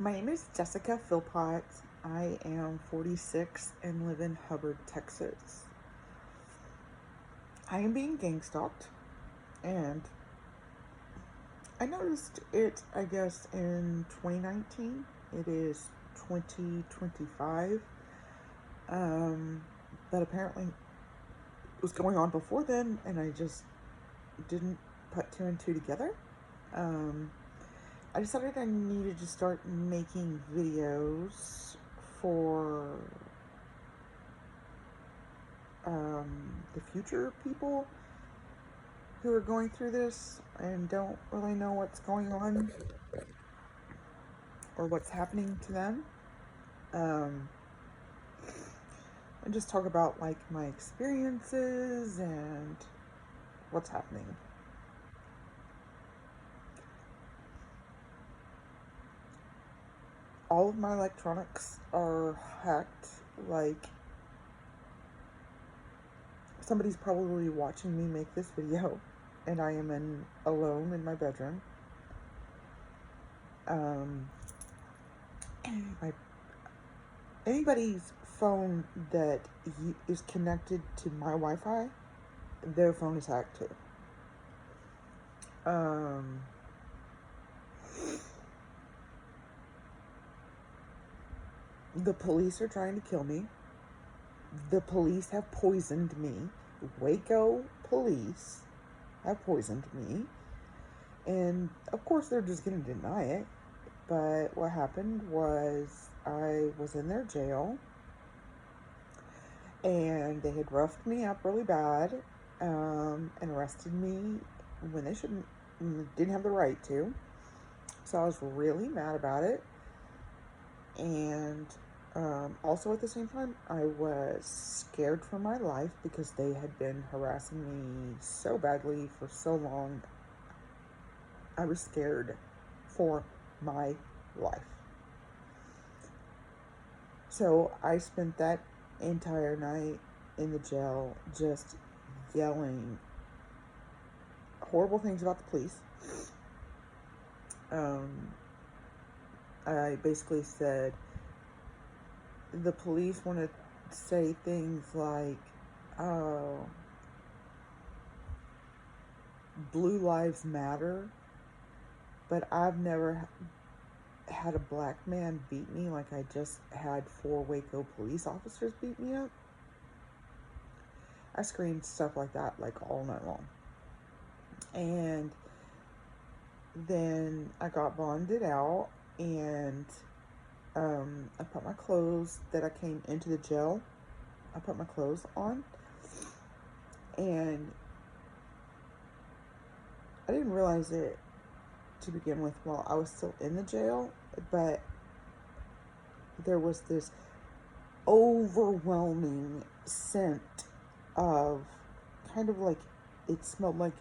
My name is Jessica Philpott. I am 46 and live in Hubbard, Texas. I am being gangstalked, and I noticed it, I guess, in 2019. It is 2025. But apparently it was going on before then, and I just didn't put two and two together. I decided I needed to start making videos for the future people who are going through this and don't really know what's going on or what's happening to them. And just talk about like my experiences and what's happening. All of my electronics are hacked. Like, somebody's probably watching me make this video, and I am alone in my bedroom. Anybody's phone that is connected to my Wi-Fi, their phone is hacked too. The police are trying to kill me. The police have poisoned me. Waco police have poisoned me. And of course they're just going to deny it. But what happened was I was in their jail, and they had roughed me up really bad, and arrested me when they didn't have the right to. So I was really mad about it. And also at the same time, I was scared for my life because they had been harassing me so badly for so long. I was scared for my life. So I spent that entire night in the jail just yelling horrible things about the police. I basically said the police want to say things like, oh, Blue Lives Matter, but I've never had a black man beat me like I just had 4 Waco police officers beat me up. I screamed stuff like that like all night long. And then I got bonded out, and I put my clothes that I came into the jail, I put my clothes on, and I didn't realize it to begin with while I was still in the jail, but there was this overwhelming scent of kind of like, it smelled like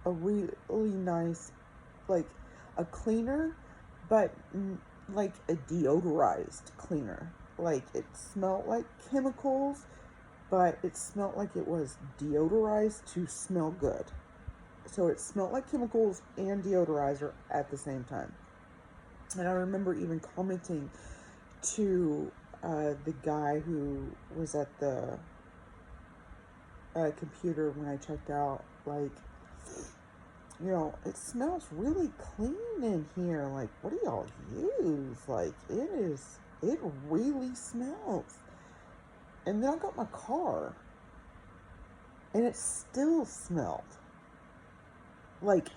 a really nice, like a cleaner, but like a deodorized cleaner. Like, it smelled like chemicals, but it smelled like it was deodorized to smell good. So it smelled like chemicals and deodorizer at the same time. And I remember even commenting to the guy who was at the computer when I checked out, like, you know, it smells really clean in here. Like, what do y'all use? Like, it really smells. And then I got my car, and it still smelled like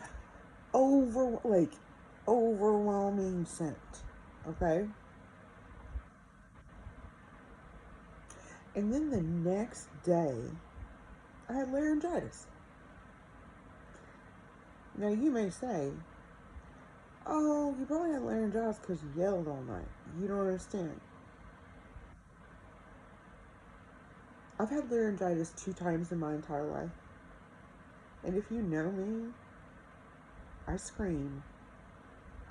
overwhelming scent. Okay. And then the next day, I had laryngitis. Now you may say, oh, you probably had laryngitis because you yelled all night. You don't understand. I've had laryngitis 2 times in my entire life. And if you know me, I scream.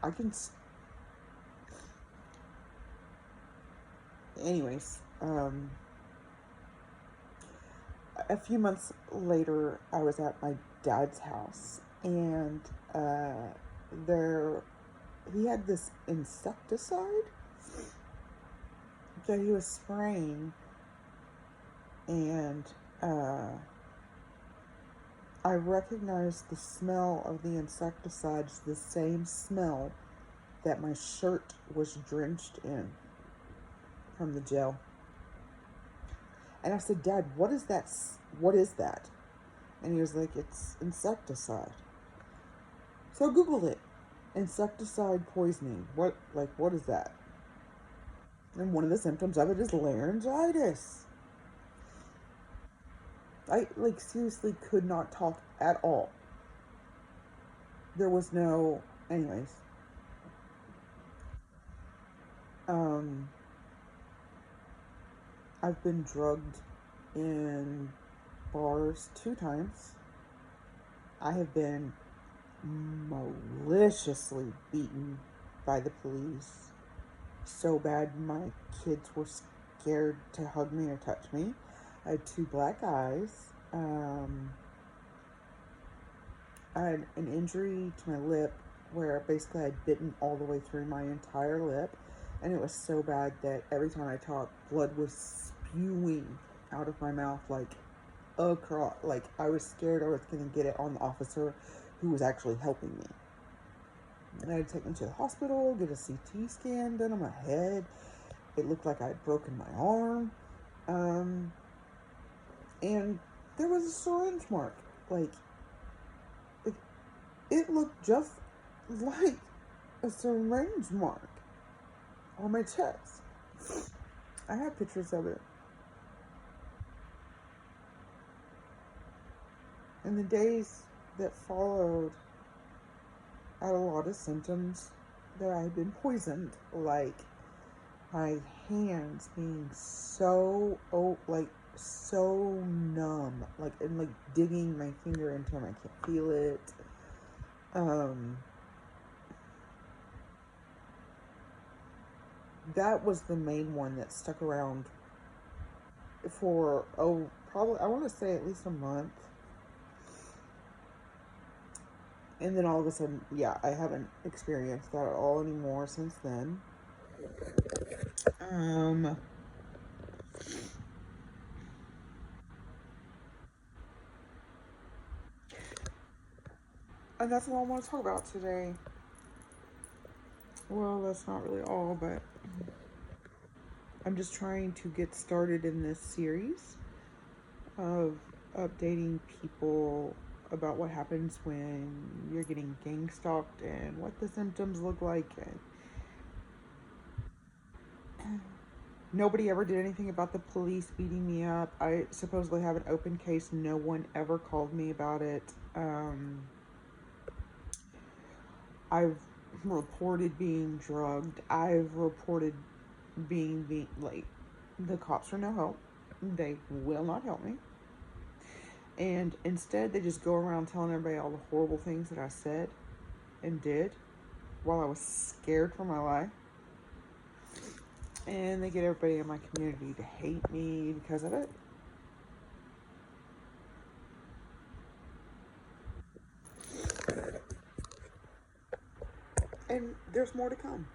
I can... Anyways, a few months later, I was at my dad's house, and there he had this insecticide that he was spraying, and I recognized the smell of the insecticides, the same smell that my shirt was drenched in from the gel. And I said, Dad, what is that? What is that? And he was like, it's insecticide. So I Googled it. Insecticide poisoning. What is that? And one of the symptoms of it is laryngitis. I, like, seriously could not talk at all. There was no, anyways. Um, I've been drugged in bars 2 times. I have been maliciously beaten by the police so bad my kids were scared to hug me or touch me. I had 2 black eyes. I had an injury to my lip where basically I'd bitten all the way through my entire lip, and it was so bad that every time I talked, blood was spewing out of my mouth like across. Like, I was scared I was going to get it on the officer who was actually helping me. And I had to take me to the hospital, get a CT scan done on my head. It looked like I had broken my arm. And there was a syringe mark. Like, it, it looked just like a syringe mark on my chest. I have pictures of it. In the days that followed, I had a lot of symptoms that I had been poisoned, like my hands being so so numb, like, and like digging my finger into them, I can't feel it. That was the main one that stuck around for, probably, I want to say at least a month. And then all of a sudden, yeah, I haven't experienced that at all anymore since then. Um, and that's what I want to talk about today. Well, that's not really all, but I'm just trying to get started in this series of updating people about what happens when you're getting gang stalked and what the symptoms look like. And nobody ever did anything about the police beating me up. I supposedly have an open case. No one ever called me about it. I've reported being drugged. I've reported being like, the cops are no help. They will not help me. And instead, they just go around telling everybody all the horrible things that I said and did while I was scared for my life. And they get everybody in my community to hate me because of it. And there's more to come.